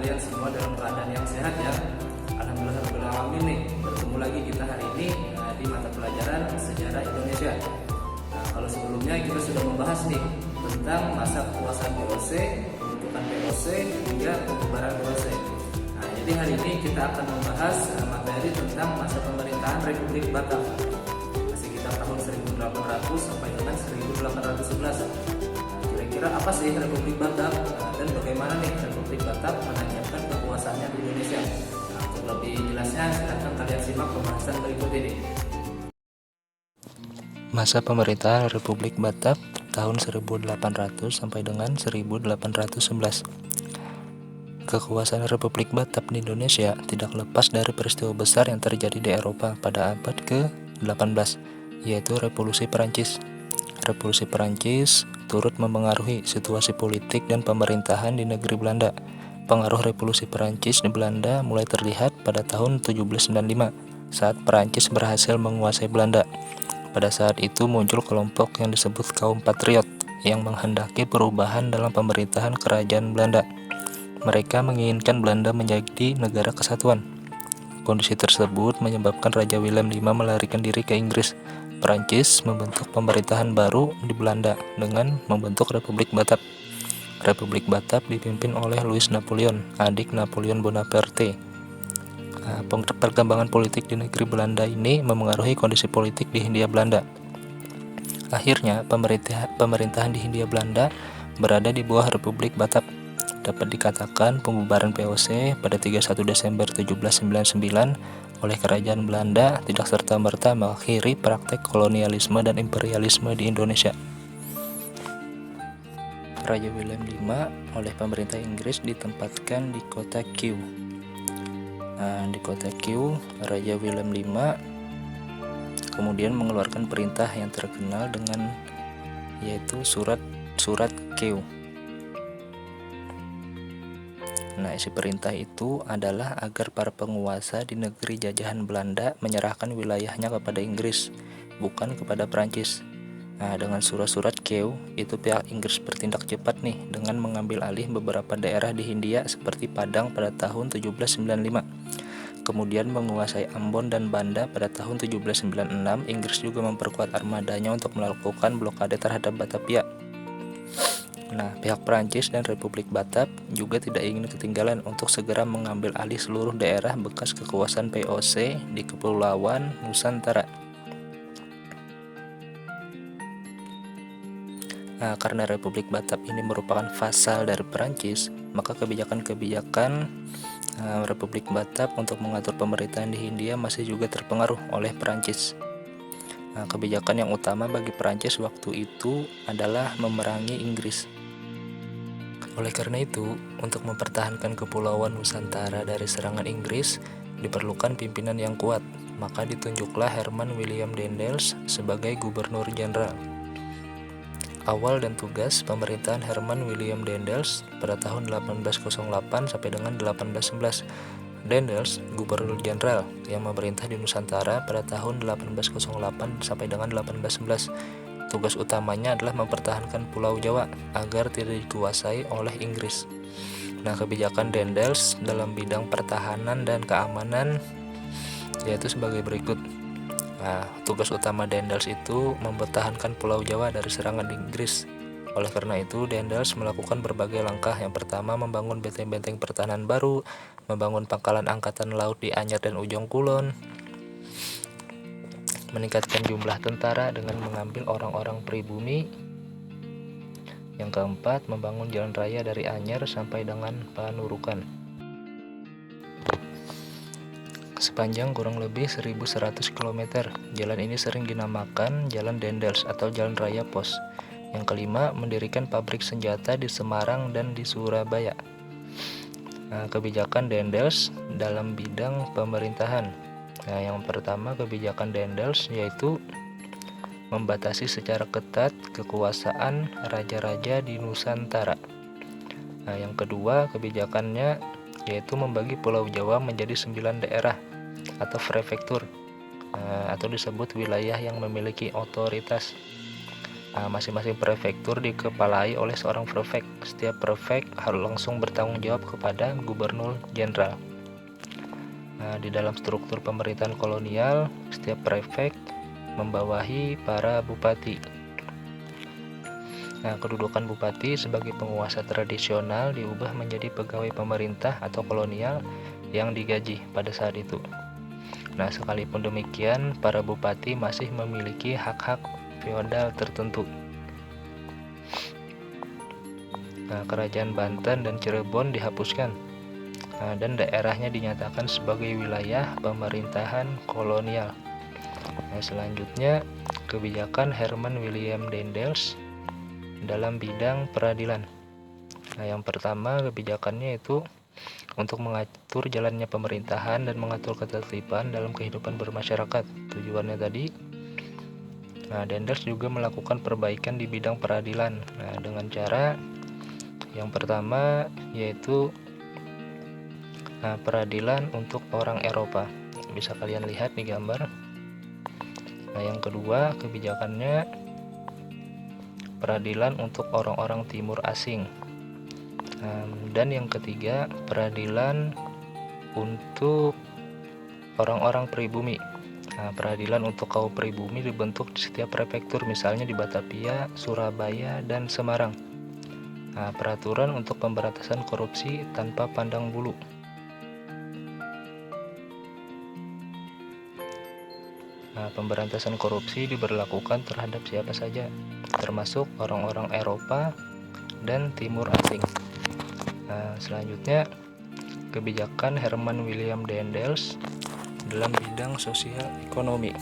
kalian semua dalam keadaan yang sehat ya. Alhamdulillah nih, bertemu lagi kita hari ini di mata pelajaran sejarah Indonesia. Nah, kalau sebelumnya kita sudah membahas nih tentang masa kekuasaan VOC, pembentukan VOC hingga pembubaran VOC. Nah, jadi hari ini kita akan membahas materi tentang masa pemerintahan Republik Batak sekitar tahun 1800 sampai dengan 1811. Kira-kira apa sih Republik Batak dan bagaimana nih Republik Batak menancapkan kekuasaannya di Indonesia? Nah, untuk lebih jelasnya silahkan kalian simak pembahasan berikut ini. Masa pemerintahan Republik Batak tahun 1800 sampai dengan 1811. Kekuasaan Republik Batak di Indonesia tidak lepas dari peristiwa besar yang terjadi di Eropa pada abad ke-18, yaitu Revolusi Perancis. Revolusi Perancis turut memengaruhi situasi politik dan pemerintahan di negeri Belanda. Pengaruh Revolusi Perancis di Belanda mulai terlihat pada tahun 1795 saat Perancis berhasil menguasai Belanda. Pada saat itu muncul kelompok yang disebut kaum patriot yang menghendaki perubahan dalam pemerintahan kerajaan Belanda. Mereka menginginkan Belanda menjadi negara kesatuan. Kondisi tersebut menyebabkan Raja Willem V melarikan diri ke Inggris. Perancis membentuk pemerintahan baru di Belanda dengan membentuk Republik Batak. Republik Batak dipimpin oleh Louis Napoleon, adik Napoleon Bonaparte. Perkembangan politik di negeri Belanda ini memengaruhi kondisi politik di Hindia Belanda. Akhirnya, pemerintahan di Hindia Belanda berada di bawah Republik Batak. Dapat dikatakan pembubaran VOC pada 31 Desember 1799 oleh kerajaan Belanda tidak serta-merta mengakhiri praktek kolonialisme dan imperialisme di Indonesia. Raja Willem V oleh pemerintah Inggris ditempatkan di kota Kew. Di kota Kew, Raja Willem V kemudian mengeluarkan perintah yang terkenal dengan yaitu surat Kew. Nah, isi perintah itu adalah agar para penguasa di negeri jajahan Belanda menyerahkan wilayahnya kepada Inggris, bukan kepada Perancis. Nah, dengan surat-surat Kew, itu pihak Inggris bertindak cepat nih dengan mengambil alih beberapa daerah di Hindia seperti Padang pada tahun 1795. Kemudian menguasai Ambon dan Banda pada tahun 1796. Inggris juga memperkuat armadanya untuk melakukan blokade terhadap Batavia. Nah, pihak Perancis dan Republik Batak juga tidak ingin ketinggalan untuk segera mengambil alih seluruh daerah bekas kekuasaan VOC di Kepulauan Nusantara. Nah, karena Republik Batak ini merupakan vasal dari Perancis, maka kebijakan-kebijakan Republik Batak untuk mengatur pemerintahan di Hindia masih juga terpengaruh oleh Perancis. Nah, kebijakan yang utama bagi Perancis waktu itu adalah memerangi Inggris. Oleh karena itu, untuk mempertahankan Kepulauan Nusantara dari serangan Inggris, diperlukan pimpinan yang kuat, maka ditunjuklah Herman William Daendels sebagai Gubernur Jenderal. Awal dan tugas pemerintahan Herman William Daendels pada tahun 1808 sampai dengan 1811. Daendels, Gubernur Jenderal yang memerintah di Nusantara pada tahun 1808 sampai dengan 1811. Tugas utamanya adalah mempertahankan Pulau Jawa agar tidak dikuasai oleh Inggris. Nah, kebijakan Daendels dalam bidang pertahanan dan keamanan yaitu sebagai berikut. Nah, tugas utama Daendels itu mempertahankan Pulau Jawa dari serangan Inggris. Oleh karena itu, Daendels melakukan berbagai langkah. Yang pertama, membangun benteng-benteng pertahanan baru, membangun pangkalan angkatan laut di Anyar dan Ujung Kulon, meningkatkan jumlah tentara dengan mengambil orang-orang pribumi. Yang keempat, membangun jalan raya dari Anyar sampai dengan Panurukan. Sepanjang kurang lebih 1100 km. Jalan ini sering dinamakan Jalan Daendels atau Jalan Raya Pos. Yang kelima, mendirikan pabrik senjata di Semarang dan di Surabaya. Nah, kebijakan Daendels dalam bidang pemerintahan. Nah, yang pertama kebijakan Daendels yaitu membatasi secara ketat kekuasaan raja-raja di Nusantara. Nah, yang kedua kebijakannya yaitu membagi Pulau Jawa menjadi 9 daerah atau prefektur, atau disebut wilayah yang memiliki otoritas. Masing-masing prefektur dikepalai oleh seorang prefek. Setiap prefek harus langsung bertanggung jawab kepada gubernur jenderal. Di dalam struktur pemerintahan kolonial, setiap prefek membawahi para bupati. Kedudukan bupati sebagai penguasa tradisional diubah menjadi pegawai pemerintah atau kolonial yang digaji pada saat itu. Sekalipun demikian, para bupati masih memiliki hak-hak feodal tertentu. Kerajaan Banten dan Cirebon dihapuskan, dan daerahnya dinyatakan sebagai wilayah pemerintahan kolonial. Selanjutnya, kebijakan Herman William Daendels dalam bidang peradilan. Yang pertama, kebijakannya itu untuk mengatur jalannya pemerintahan dan mengatur ketertiban dalam kehidupan bermasyarakat. Tujuannya tadi, Daendels juga melakukan perbaikan di bidang peradilan dengan cara yang pertama yaitu peradilan untuk orang Eropa. Bisa kalian lihat di gambar. Yang kedua, kebijakannya peradilan untuk orang-orang timur asing. Dan yang ketiga, peradilan untuk orang-orang pribumi. Peradilan untuk kaum pribumi dibentuk di setiap prefektur, misalnya di Batavia, Surabaya, dan Semarang. Peraturan untuk pemberantasan korupsi tanpa pandang bulu. Pemberantasan korupsi diberlakukan terhadap siapa saja, termasuk orang-orang Eropa dan Timur Asing. Selanjutnya, kebijakan Herman William Daendels dalam bidang sosial ekonomi.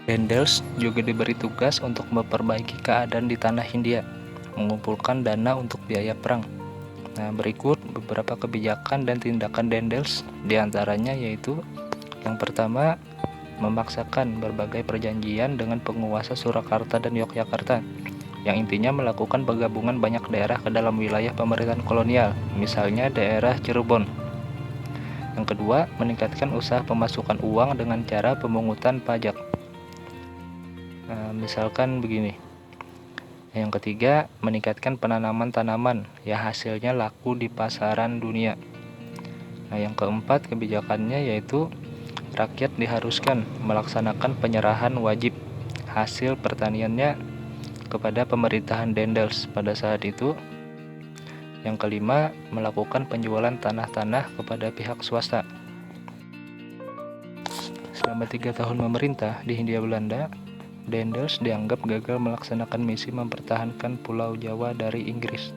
Daendels juga diberi tugas untuk memperbaiki keadaan di tanah Hindia, mengumpulkan dana untuk biaya perang. Berikut beberapa kebijakan dan tindakan Daendels, diantaranya yaitu yang pertama, memaksakan berbagai perjanjian dengan penguasa Surakarta dan Yogyakarta, yang intinya melakukan penggabungan banyak daerah ke dalam wilayah pemerintahan kolonial, misalnya daerah Cirebon. Yang kedua, meningkatkan usaha pemasukan uang dengan cara pemungutan pajak. Misalkan begini. Yang ketiga, meningkatkan penanaman tanaman yang hasilnya laku di pasaran dunia. Yang keempat, kebijakannya yaitu rakyat diharuskan melaksanakan penyerahan wajib hasil pertaniannya kepada pemerintahan Daendels pada saat itu. Yang kelima, melakukan penjualan tanah-tanah kepada pihak swasta. Selama 3 tahun memerintah di Hindia Belanda, Daendels dianggap gagal melaksanakan misi mempertahankan Pulau Jawa dari Inggris.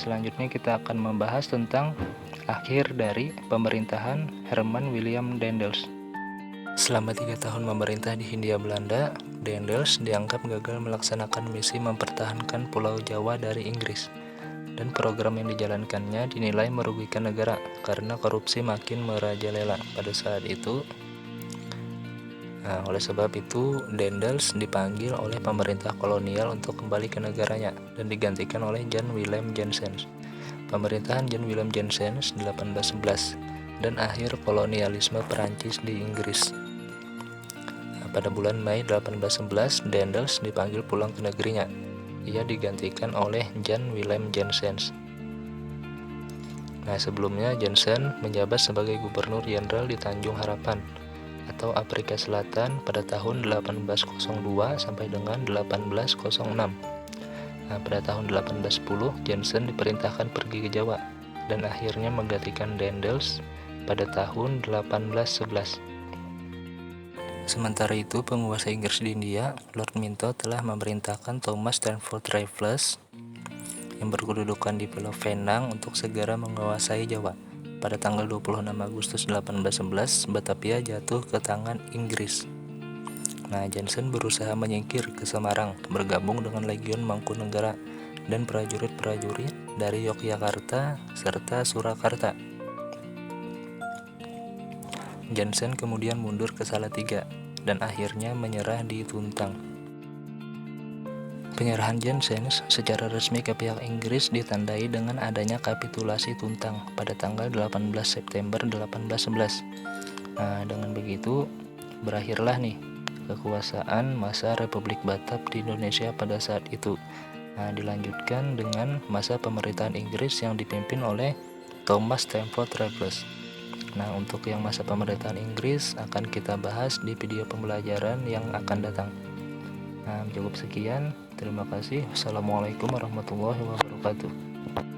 Selanjutnya kita akan membahas tentang akhir dari pemerintahan Herman William Daendels. Selama 3 tahun memerintah di Hindia Belanda, Daendels dianggap gagal melaksanakan misi mempertahankan Pulau Jawa dari Inggris, dan program yang dijalankannya dinilai merugikan negara karena korupsi makin merajalela pada saat itu. Oleh sebab itu, Daendels dipanggil oleh pemerintah kolonial untuk kembali ke negaranya dan digantikan oleh Jan Willem Janssens. Pemerintahan Jan Willem Janssens 1811 dan akhir kolonialisme Perancis di Inggris. Pada bulan Mei 1811, Daendels dipanggil pulang ke negerinya. Ia digantikan oleh Jan Willem Janssens. Sebelumnya Janssen menjabat sebagai gubernur jenderal di Tanjung Harapan atau Afrika Selatan pada tahun 1802 sampai dengan 1806. Pada tahun 1810, Janssen diperintahkan pergi ke Jawa dan akhirnya menggantikan Daendels pada tahun 1811. Sementara itu, penguasa Inggris di India, Lord Minto, telah memerintahkan Thomas Stamford Raffles yang berkedudukan di Pulau Penang untuk segera menguasai Jawa. Pada tanggal 26 Agustus 1811, Batavia jatuh ke tangan Inggris. Janssen berusaha menyingkir ke Semarang, bergabung dengan Legiun Mangkunegara dan prajurit-prajurit dari Yogyakarta serta Surakarta. Janssen kemudian mundur ke Salatiga dan akhirnya menyerah di Tuntang. Penyerahan Janssen secara resmi ke pihak Inggris ditandai dengan adanya kapitulasi Tuntang pada tanggal 18 September 1811. Dengan begitu berakhirlah kekuasaan masa Republik Batak di Indonesia pada saat itu. Nah, dilanjutkan dengan masa pemerintahan Inggris yang dipimpin oleh Thomas Stamford Raffles. Nah, untuk yang masa pemerintahan Inggris akan kita bahas di video pembelajaran yang akan datang. Nah, cukup sekian. Terima kasih. Wassalamualaikum warahmatullahi wabarakatuh.